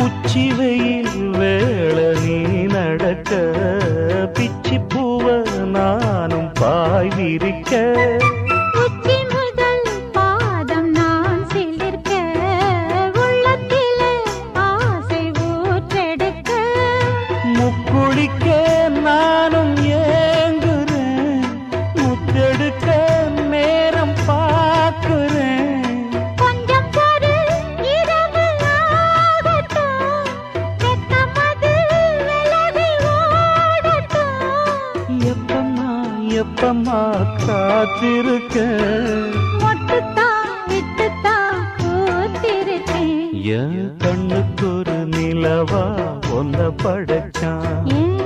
உச்சி வெயில் வேள நீ நடக்க பிச்சி பூவ நானும் பாய் விரிக்க உச்சி முதல் பாதம் நான் சிலிர்க்க உள்ளத்திலே ஆசை ஊற்றெடுக்க முக்குளிக்க நானும் ஏங்குறேன் முத்தெடுக்க நேரம் பார்க்கிறேன் கொஞ்சம் பொறு இரவு ஆகட்டும் வெக்கமது விலகி ஓடட்டும் எப்பம்மா காத்திருக்க மொட்டுத்தான் விட்டுத்தான் பூத்திருக்கேன் என் கண்ணுக்கு ஒரு நிலவா ஒன்ன படைச்சான் ஏன்